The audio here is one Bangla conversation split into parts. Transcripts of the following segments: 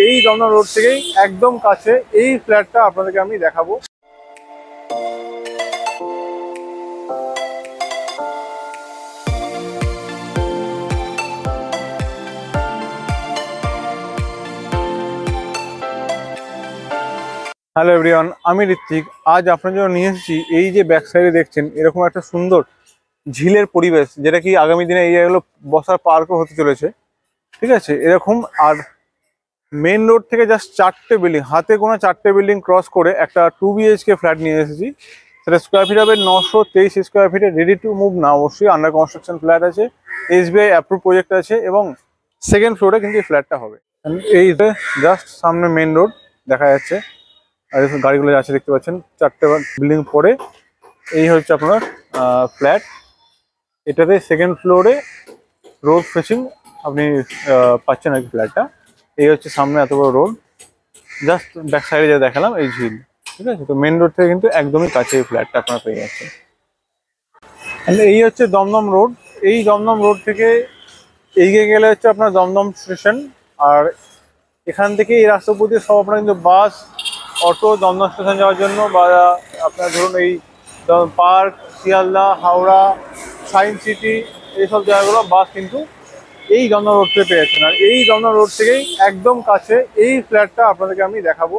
এই দমদম রোড থেকেই একদম কাছে এই ফ্ল্যাটটা আপনাদেরকে আমি দেখাবো। হ্যালো এভরিওয়ান, আমি ঋত্বিক। আজ আপনার জন্য নিয়ে এসেছি এই যে ব্যাক সাইডে দেখছেন এরকম একটা সুন্দর ঝিলের পরিবেশ, যেটা কি আগামী দিনে এই জায়গাগুলো বসার পার্কও হতে চলেছে। ঠিক আছে, এরকম আর মেন রোড থেকে জাস্ট 4টে বিল্ডিং, হাতে গোনা 4টে বিল্ডিং ক্রস করে একটা 2 BHK ফ্ল্যাট নিয়ে এসেছি। সেটা স্কোয়ার ফিট হবে 923 স্কোয়ার ফিটে, রেডি টু মুভ না, অবশ্যই আন্ডার কনস্ট্রাকশন ফ্ল্যাট আছে, SBI অ্যাপ্রুভ প্রজেক্ট আছে এবং সেকেন্ড ফ্লোরে কিন্তু এই ফ্ল্যাটটা হবে। এই জাস্ট সামনে মেন রোড দেখা যাচ্ছে, আর গাড়িগুলো যাচ্ছে দেখতে পাচ্ছেন। 4টে বিল্ডিং পরে এই হচ্ছে আপনার ফ্ল্যাট। এটাতে সেকেন্ড ফ্লোরে রোড ফেসিং আপনি পাচ্ছেন আর কি ফ্ল্যাটটা। এই হচ্ছে সামনে এত বড় রোড, জাস্ট ব্যাক সাইডে যা দেখালাম এই ঝিল। ঠিক আছে, তো মেন রোড থেকে কিন্তু একদমই কাছে এই ফ্ল্যাটটা আপনারা পেয়ে যাচ্ছেন। এই হচ্ছে দমদম রোড। এই দমদম রোড থেকে এগিয়ে গেলে হচ্ছে আপনার দমদম স্টেশন। আর এখান থেকে এই রাস্তা উপর দিয়ে সব আপনার কিন্তু বাস, অটো দমদম স্টেশন যাওয়ার জন্য, বা আপনার ধরুন এই park, Sealdah, Howrah, science city, এইসব জায়গাগুলো বাস কিন্তু এই দমদম রোড থেকে পেয়ে যাচ্ছেন। আর এই দমদম রোড থেকেই একদম কাছে এই ফ্ল্যাটটা আপনাদেরকে আমি দেখাবো।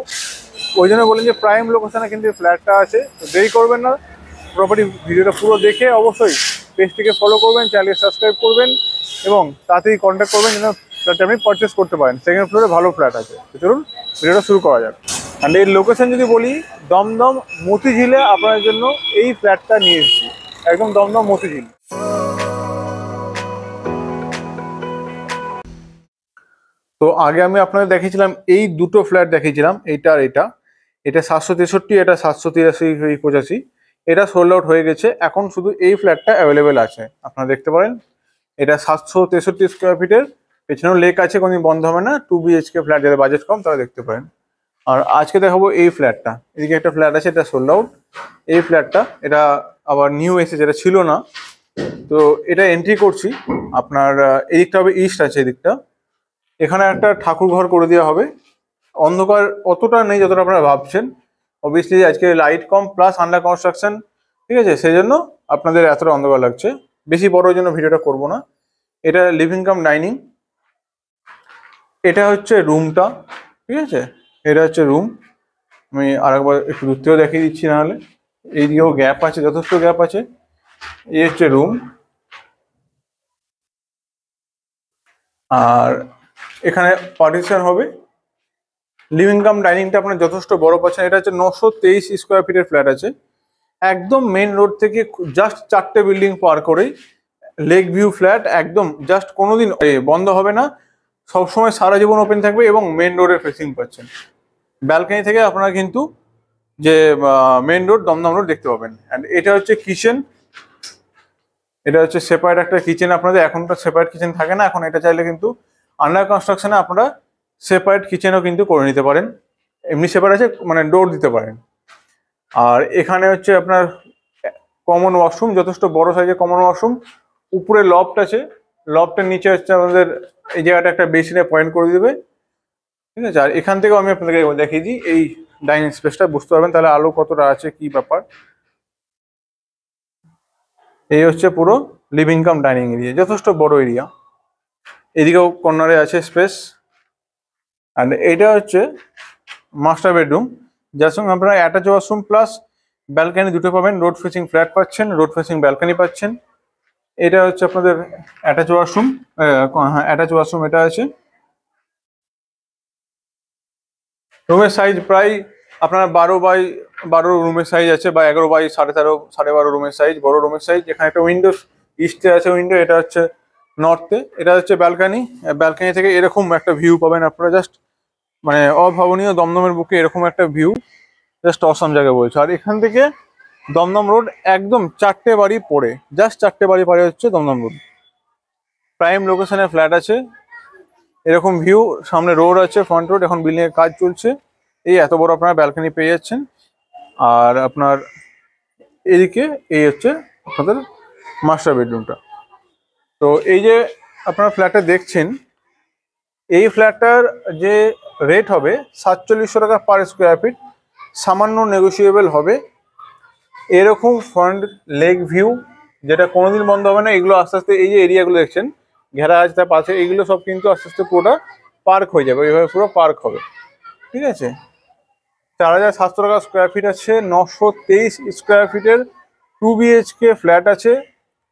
ওই জন্য বলেন যে প্রাইম লোকেশনে কিন্তু এই ফ্ল্যাটটা আছে। তো দেরি করবেন না, প্রপার্টি ভিডিওটা পুরো দেখে অবশ্যই পেজটিকে ফলো করবেন, চ্যানেলকে সাবস্ক্রাইব করবেন এবং তাড়াতাড়ি কন্ট্যাক্ট করবেন যেন ফ্ল্যাটটা আপনি পারচেস করতে পারেন। সেকেন্ড ফ্লোরে ভালো ফ্ল্যাট আছে। তো চলুন ভিডিওটা শুরু করা যাক। অ্যান্ড এর লোকেশন যদি বলি, দমদম মতিঝিলে আপনাদের জন্য এই ফ্ল্যাটটা নিয়ে এসেছি, একদম দমদম মতিঝিল। তো আগে আমি আপনাদের দেখিয়েছিলাম এই দুটো ফ্ল্যাট দেখিয়েছিলাম, এইটা আর এটা। এটা 763, এটা 783-85। এটা সোল্ড আউট হয়ে গেছে, এখন শুধু এই ফ্ল্যাটটা অ্যাভেলেবেল আছে। আপনারা দেখতে পারেন, এটা 763 স্কোয়ার ফিটের, পেছনেও লেক আছে, কোনোদিন বন্ধ হবে না। 2 BHK ফ্ল্যাট, যাদের বাজেট কম তারা দেখতে পারেন। আর আজকে দেখাবো এই ফ্ল্যাটটা। এদিকে একটা ফ্ল্যাট আছে, এটা সোল্ড আউট। এই ফ্ল্যাটটা এটা আবার নিউ এসেছে, যেটা ছিল না। তো এটা এন্ট্রি করছি। আপনার এদিকটা হবে ইস্ট আছে, এদিকটা। এখানে একটা ঠাকুর ঘর করে দেওয়া হবে। অন্ধকার অতটা নেই যতটা আপনারা ভাবছেন। অবভিয়াসলি আজকে লাইট কম, প্লাস আন্ডার কনস্ট্রাকশন। ঠিক আছে, সেই জন্য আপনাদের এতটা অন্ধকার লাগছে। বেশি বড় জন্য ভিডিওটা করব না। এটা লিভিং কাম ডাইনিং। এটা হচ্ছে রুমটা। ঠিক আছে, এটা হচ্ছে রুম। আমি আরেকবার একটু দূর থেকেও দেখিয়ে দিচ্ছি, নাহলে এইদিকেও গ্যাপ আছে, যথেষ্ট গ্যাপ আছে। এই হচ্ছে রুম। আর এখানে পার্টিশন হবে। লিভিং কাম ডাইনিংটা আপনার যথেষ্ট বড় পাচ্ছেন। এটা হচ্ছে 923 স্কোয়ার ফিটের ফ্ল্যাট আছে, একদম মেন রোড থেকে জাস্ট 4টে বিল্ডিং পার করেই লেক ভিউ ফ্ল্যাট। একদম জাস্ট কোনোদিন বন্ধ হবে না, সবসময় সারা জীবন ওপেন থাকবে এবং মেন রোডের ফেসিং পাচ্ছেন। ব্যালকনি থেকে আপনারা কিন্তু যে মেন রোড, দমদম রোড দেখতে পাবেন। অ্যান্ড এটা হচ্ছে কিচেন। এটা হচ্ছে সেপারেট একটা কিচেন। আপনাদের এখন তো সেপারেট কিচেন থাকে না, এখন এটা চাইলে কিন্তু আন্ডার কনস্ট্রাকশনে আপনারা সেপারেট কিচেনও কিন্তু করে নিতে পারেন। এমনি সেপারেট আছে, মানে ডোর দিতে পারেন। আর এখানে হচ্ছে আপনার কমন ওয়াশরুম, যথেষ্ট বড় সাইজের কমন ওয়াশরুম। উপরে লফট আছে, লফটের নিচে হচ্ছে আমাদের এই জায়গাটা একটা বেসিনে পয়েন্ট করে দেবে। ঠিক আছে, আর এখান থেকেও আমি আপনাদেরকে দেখিয়ে দিই এই ডাইনিং স্পেসটা, বুঝতে পারবেন তাহলে আলো কতটা আছে, কি ব্যাপার। এই হচ্ছে পুরো লিভিং কাম ডাইনিং এরিয়া, যথেষ্ট বড় এরিয়া। এদিকেও কর্নারে আছে স্পেস। অ্যান্ড এটা হচ্ছে মাস্টার বেডরুম, যার সঙ্গে আপনারা অ্যাটাচ ওয়াশরুম প্লাস ব্যালকানি দুটো পাবেন। রোড ফেসিং ফ্ল্যাট পাচ্ছেন, রোড ফেসিং ব্যালকানি পাচ্ছেন। এটা হচ্ছে আপনাদের অ্যাটাচ ওয়াশরুম। হ্যাঁ, অ্যাটাচ ওয়াশরুম এটা আছে। রুমের সাইজ প্রায় আপনার 12x12 রুমের সাইজ আছে, বা 11x13.5 12.5 রুমের সাইজ, বড় রুমের সাইজ। এখানে একটা উইন্ডো ইস্টে আছে উইন্ডো, এটা হচ্ছে নর্থে। এটা হচ্ছে ব্যালকানি। ব্যালকানি থেকে এরকম একটা ভিউ পাবেন আপনারা, জাস্ট মানে অভাবনীয়। দমদমের বুকে এরকম একটা ভিউ, জাস্ট অসম জায়গা বলছে। আর এখান থেকে দমদম রোড একদম 4টে বাড়ি পড়ে, জাস্ট 4টে বাড়ি পরে হচ্ছে দমদম রোড। প্রাইম লোকেশনে ফ্ল্যাট আছে, এরকম ভিউ। সামনে রোড আছে, ফ্রন্ট রোড, এখন বিল্ডিং এর কাজ চলছে। এই এত বড় আপনারা ব্যালকনি পেয়ে যাচ্ছেন। আর আপনার এদিকে এই হচ্ছে আপনাদের মাস্টার বেডরুমটা। তো এই যে আপনারা ফ্ল্যাটটা দেখছেন, এই ফ্ল্যাটটার যে রেট হবে 4700 টাকা পার স্কোয়ার ফিট, সামান্য নেগোসিয়েবল হবে। এরকম ফ্রন্ট লেক ভিউ যেটা কোনোদিন বন্ধ হবে না। এগুলো আস্তে আস্তে এই যে এরিয়াগুলো দেখছেন ঘেরা আছে তার পাশে, এইগুলো সব কিন্তু আস্তে আস্তে পুরোটা পার্ক হয়ে যাবে, এইভাবে পুরো পার্ক হবে। ঠিক আছে, 4700 টাকা স্কোয়ার ফিট আছে, 923 স্কোয়ার ফিটের 2 BHK ফ্ল্যাট আছে।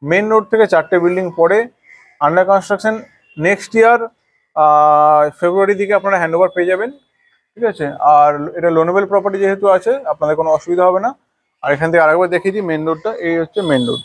মেন রোড থেকে 4টে বিল্ডিং পড়ে, আন্ডার কনস্ট্রাকশন। নেক্সট ইয়ার ফেব্রুয়ারি দিকে আপনারা হ্যান্ডওভার পেয়ে যাবেন। ঠিক আছে, আর এটা লোনেবল প্রপার্টি যেহেতু আছে আপনাদের কোনো অসুবিধা হবে না। আর এখান থেকে আরেকবার দেখিয়ে দিই মেন রোডটা, এই হচ্ছে মেন রোড।